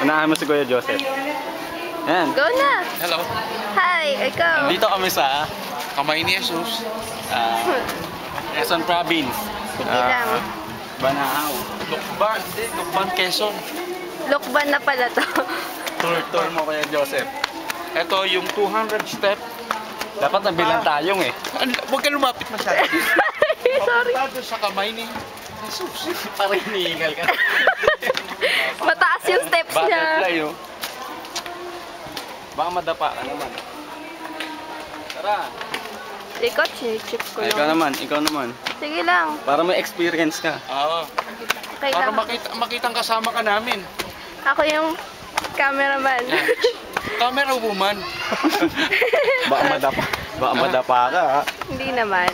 Unahan mo si Kuya Joseph. Yan. Go na! Hello. Hi, ikaw. Dito kami sa Kamay ni Jesus. Quezon Province. Sige lang. Banahaw. Lukban. Lukban, Quezon. Lokban na pala to. Tour mo Kuya Joseph. Ito yung 200 step. Dapat nabilang tayong eh. Huwag ka lumapit masyado. Sorry. Papunta doon sa kamay ni Jesus. Parang hinihingal ka. Mataas yung steps niya. Butterfly oh. Baka madapa ka naman. Tara. Ikot, chip ko Ay, ikaw lang. naman. Sige lang. Para may experience ka. Oo. Okay Para lang. makitang kasama ka namin. Ako yung cameraman. Camera woman. Baka madapa ka ha. Hindi naman.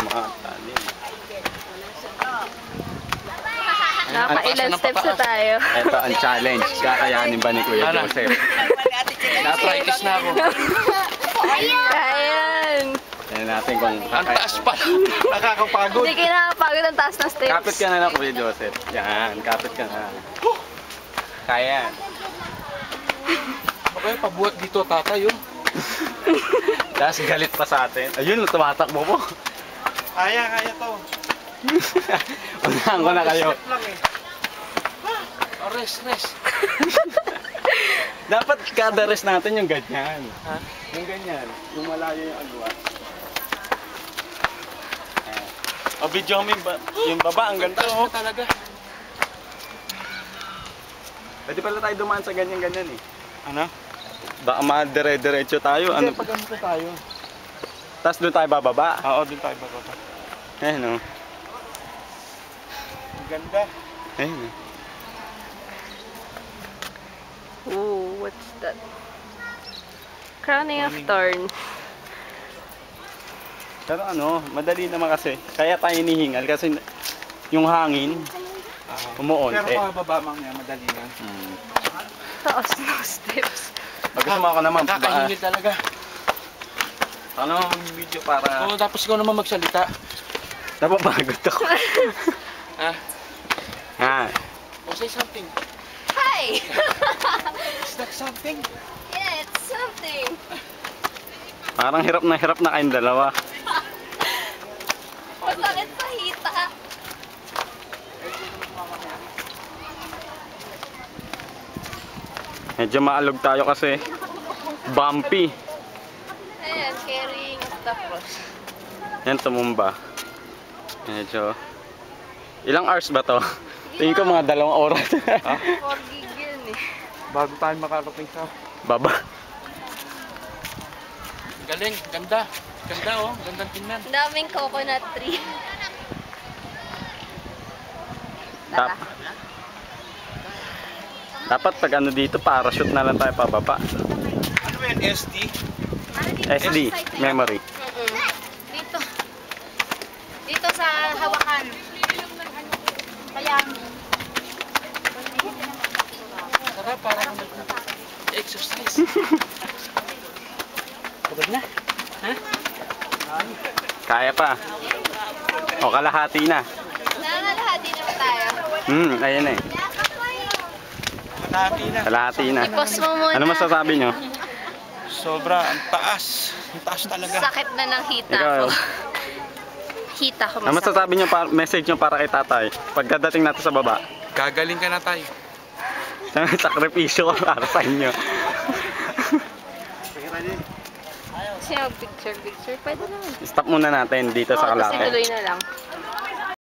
Makakanin. Nakailan steps na tayo. Ito ang challenge. Kakayanin ba ni Kuya Ano? Joseph? Na-arthritis na ako. Ayan. Tignan natin kung Ang taas pa. Nakakapagod. Hindi kayo nakapagod ang taas ng steps. kapit ka na lang Kuya Joseph. Yan, kapit ka na. Kaya yan. Okay, pabuhat dito tatay yun. Tapos galit pa sa atin. Ayun, tumatakbo po. Kaya to. Unahan ko na kayo. Step lang eh. Rest. Dapat kada rest natin yung ganyan. Ha? Yung ganyan. Yung malayo yung agwa. O video kami yung baba, ang ganda oh. Talaga. Pwede pala tayo dumaan sa ganyan-ganyan eh. Ano? Baka madire-diretso tayo. Ano? Pag ano tayo? Tapos doon tayo bababa. Oo, doon tayo bababa. Ayun oh. Ang ganda. Ayun oh. Ooh, what's that? Crowning of Thorns. Pero ano, madali naman kasi. Kaya tayo hinihingal kasi yung hangin umuonte. Pero pababa mamaya, madali lang. Taas ng steps. Pag-gusto mo ako naman, Nakakahingil talaga. ano mag-video para Oo, tapos ikaw naman magsalita. napapagod ako. Ah, Ha. say something. Hi! Is that something? Yeah, it's something. Parang hirap na kayong dalawa. Masakit sa hita. Medyo maalog tayo kasi bumpy. Ayan, carrying stuff. Yan, tumumba. Medyo ilang hours ba to? Tingin ko mga 2 oras. 4 gig yun eh. Bago tayo makarating sa... Baba. Galing, ganda. Ganda oh, gandang tingnan. Daming coconut tree. Tara. Dapat pag ano dito, parachute na lang tayo pababa. Ano yan, SD? SD, memory. Dito. Dito sa hawakan. Kaya Sarap, parang exercise. Pagod na? Ha? Kaya pa. O, kalahati na. Nangalahati naman tayo. Ayan eh. Kalahati na. Kalahati na. I-pause mo muna. Ano masasabi nyo? Sobra, ang taas. Ang taas talaga. Sakit na ng hita Ikaw. ko. Hita ko Ano masasabi nyo, message nyo para kay tatay? Pagkadating natin sa baba. Gagaling ka na tayo. Sakripisyo ko para sa inyo. Siya picture. Pwede naman. Stop muna natin dito sa Oo, kasi kalahati. tuloy na lang.